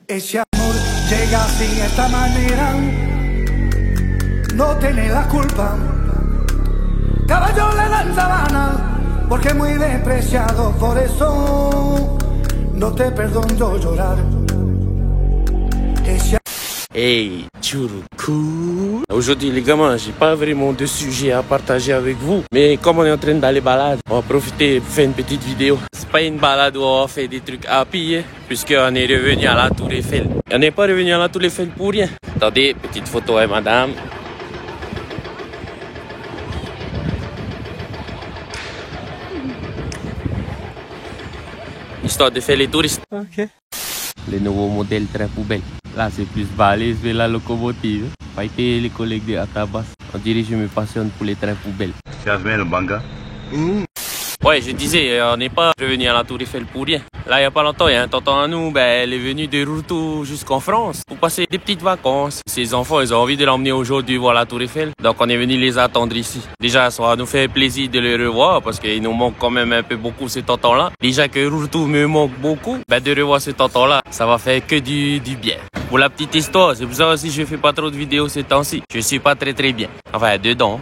Ese amor llega así de esta manera, no tiene la culpa. Caballo le dan sabana, porque es muy despreciado, por eso no te perdono llorar. Hey, Tchouroukou. Aujourd'hui les gamins, j'ai pas vraiment de sujet à partager avec vous. Mais comme on est en train d'aller balade, on va profiter pour faire une petite vidéo. C'est pas une balade où on fait des trucs happy, puisqu'on est revenu à la Tour Eiffel. On n'est pas revenu à la Tour Eiffel pour rien. Attendez, petite photo avec madame. Histoire de faire les touristes. Ok. Les nouveaux modèles train poubelle. Là, c'est plus balèze que la locomotive. Pas été les collègues de Atabas. On dirait que je me passionne pour les trains poubelles. Tu as vu le banga? Ouais, je disais, on n'est pas revenu à la Tour Eiffel pour rien. Là, il n'y a pas longtemps, il y a un tonton à nous, elle est venue de Routou jusqu'en France pour passer des petites vacances. Ses enfants, ils ont envie de l'emmener aujourd'hui voir la Tour Eiffel. Donc, on est venu les attendre ici. Déjà, ça va nous faire plaisir de les revoir parce qu'il nous manque quand même un peu beaucoup ce tonton-là. Déjà que Routou me manque beaucoup, de revoir ce tonton-là, ça va faire que du bien. Pour la petite histoire, c'est pour ça aussi que je fais pas trop de vidéos ces temps-ci. Je suis pas très bien. Enfin, dedans.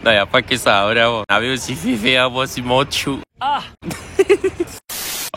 Non, il n'y a pas que ça, vraiment. On avait aussi Fifi à moi sur mon chou. Ah!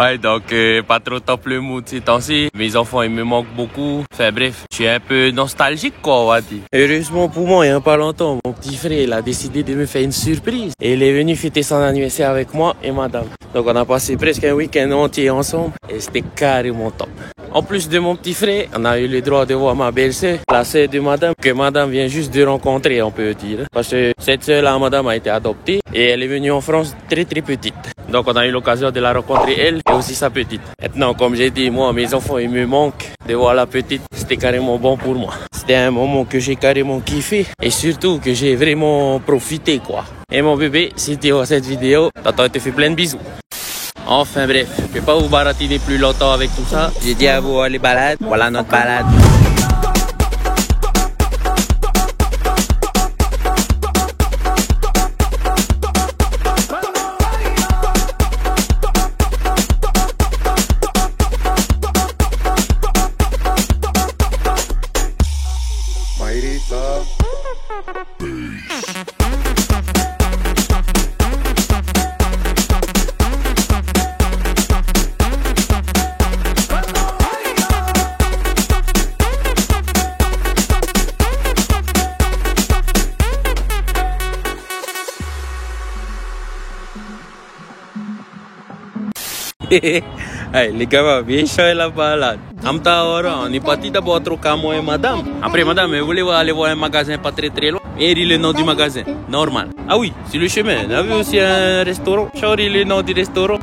Ouais, donc, pas trop top le mood ces temps-ci. Mes enfants, ils me manquent beaucoup. Enfin, bref, je suis un peu nostalgique, quoi, on va dire. Heureusement pour moi, il n'y a pas longtemps, mon petit frère, il a décidé de me faire une surprise. Et il est venu fêter son anniversaire avec moi et madame. Donc, on a passé presque un week-end entier ensemble. Et c'était carrément top. En plus de mon petit frère, on a eu le droit de voir ma belle-sœur, la sœur de madame, que madame vient juste de rencontrer, on peut dire. Parce que cette sœur-là, madame, a été adoptée et elle est venue en France très petite. Donc on a eu l'occasion de la rencontrer elle et aussi sa petite. Maintenant, comme j'ai dit, moi, mes enfants, ils me manquent. De voir la petite, c'était carrément bon pour moi. C'était un moment que j'ai carrément kiffé et surtout que j'ai vraiment profité, quoi. Et mon bébé, si tu vois cette vidéo, t'entends, te fait plein de bisous. Enfin bref, je ne vais pas vous baratiner plus longtemps avec tout ça. J'ai dit à vous aller balade, voilà notre balade. Hey, les gars, bien chaud la balade. On est parti d'abord troquer moi et madame. Après, madame, elle voulait aller voir un magasin pas très loin. Et il le nom du magasin, normal. Ah oui, sur le chemin, on avait aussi un restaurant. Chérie, le nom du restaurant.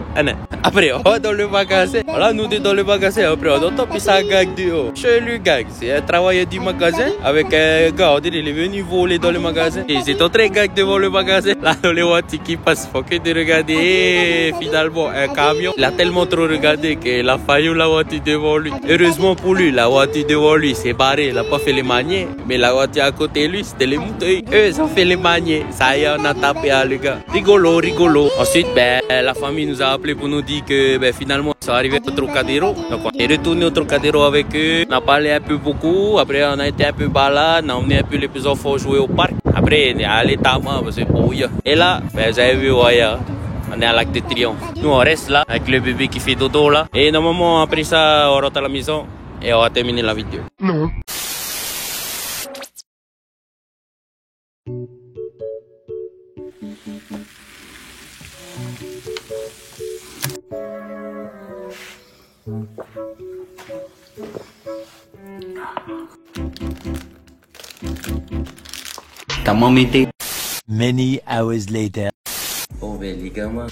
Après, on va dans le magasin. Voilà, nous dans le magasin. Après, on entend puis ça gag dehors. Chez le gag, c'est un travailleur du magasin avec un gars. On dirait il est venu voler dans le magasin. Et c'est très gag devant le magasin. Là, dans les voitures qui passent, faut que de regarder. Et finalement, un camion. Il a tellement trop regardé qu'il a failli la voiture devant lui. Heureusement pour lui, la voiture devant lui s'est barrée. Il n'a pas fait les manières. Mais la voiture à côté de lui, c'était les moutons. Eux, ils ont fait les manières. Ça y est, on a tapé à le gars. Rigolo. Ensuite, la famille nous a appelé pour nous dire que finalement, ils sont arrivés au Trocadéro. Donc, on est retourné au Trocadéro avec eux. On a parlé un peu beaucoup. Après, on a été un peu balade. On a emmené un peu les enfants jouer au parc. Après, on est allé Tama parce que et là, vous avez vu, ouais, on est à l'Arc de Triomphe. Nous, on reste là avec le bébé qui fait dodo là. Et normalement, après ça, on rentre à la maison et on va terminer la vidéo. Non. Ta maman était. Many hours later. Bon les gamins,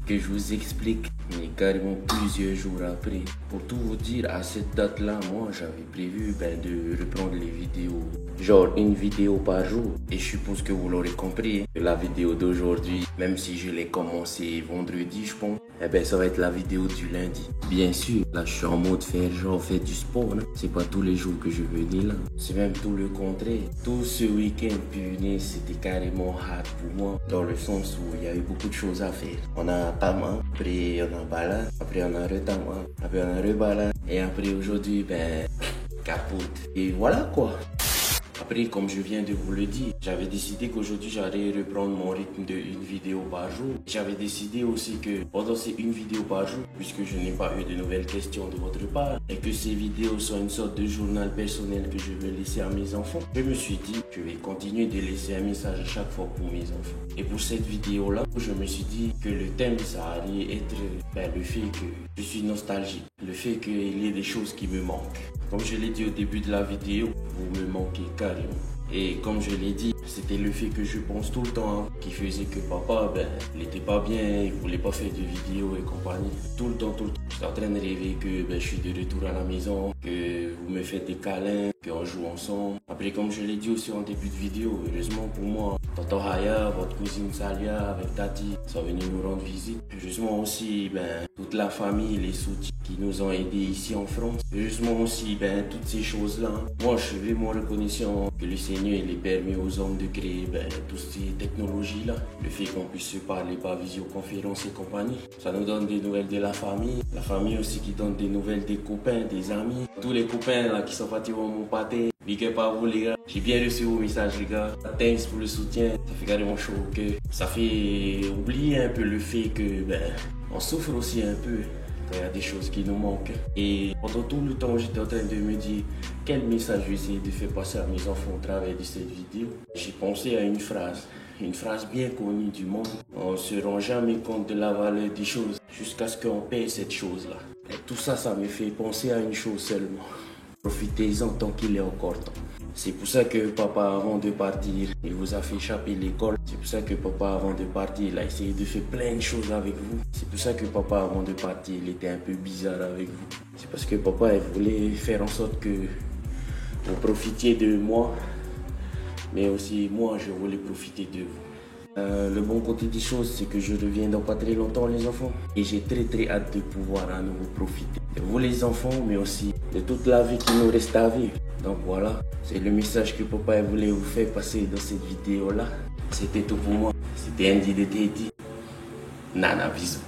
que je vous explique, mais carrément plusieurs jours après. Pour tout vous dire, à cette date-là, moi j'avais prévu de reprendre les vidéos, genre une vidéo par jour. Et je suppose que vous l'aurez compris, la vidéo d'aujourd'hui, même si je l'ai commencé vendredi je pense, ça va être la vidéo du lundi. Bien sûr, là je suis en mode faire du sport, hein. C'est pas tous les jours que je venais là, c'est même tout le contraire. Tout ce week-end, punaise, c'était carrément hard pour moi, dans le sens où il y a eu avait beaucoup de choses à faire. On a Tama, après on a balade, après on a retama, après on a rebalade, et après aujourd'hui, ben, capote. Et voilà quoi. Après, comme je viens de vous le dire, j'avais décidé qu'aujourd'hui j'allais reprendre mon rythme de une vidéo par jour. J'avais décidé aussi que pendant ces une vidéo par jour, puisque je n'ai pas eu de nouvelles questions de votre part, et que ces vidéos sont une sorte de journal personnel que je vais laisser à mes enfants, je me suis dit que je vais continuer de laisser un message à chaque fois pour mes enfants. Et pour cette vidéo-là, je me suis dit que le thème, ça allait être le fait que je suis nostalgique, le fait qu'il y ait des choses qui me manquent. Comme je l'ai dit au début de la vidéo, vous me manquez carrément. Et comme je l'ai dit, c'était le fait que je pense tout le temps qui faisait que papa, ben, il n'était pas bien, il voulait pas faire de vidéos et compagnie. Tout le temps. J'étais en train de rêver que ben, je suis de retour à la maison, que vous me faites des câlins, qu'on joue ensemble. Après, comme je l'ai dit aussi en début de vidéo, heureusement pour moi, tonton Haya, votre cousine Salia avec Tati sont venus nous rendre visite. Heureusement aussi, ben, toute la famille, les soutiens qui nous ont aidés ici en France. Heureusement aussi, ben, toutes ces choses-là. Moi, je suis vraiment reconnaissant que le Seigneur il ait permis aux hommes de créer ben, toutes ces technologies-là. Le fait qu'on puisse se parler par visioconférence et compagnie. Ça nous donne des nouvelles de la famille. La famille aussi qui donne des nouvelles des copains, des amis. Tous les copains là qui sont partis voir mon pâté. Big up à vous les gars. J'ai bien reçu vos messages les gars. Thanks pour le soutien. Ça fait carrément chaud au cœur. Ça fait oublier un peu le fait que ben, on souffre aussi un peu. Il y a des choses qui nous manquent. Et pendant tout le temps, j'étais en train de me dire quel message je vais essayer de faire passer à mes enfants au travers de cette vidéo. J'ai pensé à une phrase bien connue du monde. On ne se rend jamais compte de la valeur des choses jusqu'à ce qu'on paye cette chose-là. Et tout ça, ça me fait penser à une chose seulement. Profitez-en tant qu'il est encore temps. C'est pour ça que papa, avant de partir, il vous a fait échapper l'école. C'est pour ça que papa, avant de partir, il a essayé de faire plein de choses avec vous. C'est pour ça que papa, avant de partir, il était un peu bizarre avec vous. C'est parce que papa, il voulait faire en sorte que vous profitiez de moi, mais aussi moi, je voulais profiter de vous. Le bon côté des choses, c'est que je reviens dans pas très longtemps, les enfants. Et j'ai très hâte de pouvoir à nouveau profiter de vous, les enfants, mais aussi de toute la vie qui nous reste à vivre. Donc voilà, c'est le message que papa voulait vous faire passer dans cette vidéo-là. C'était tout pour moi. C'était Andy de Teddy. Nana, bisous.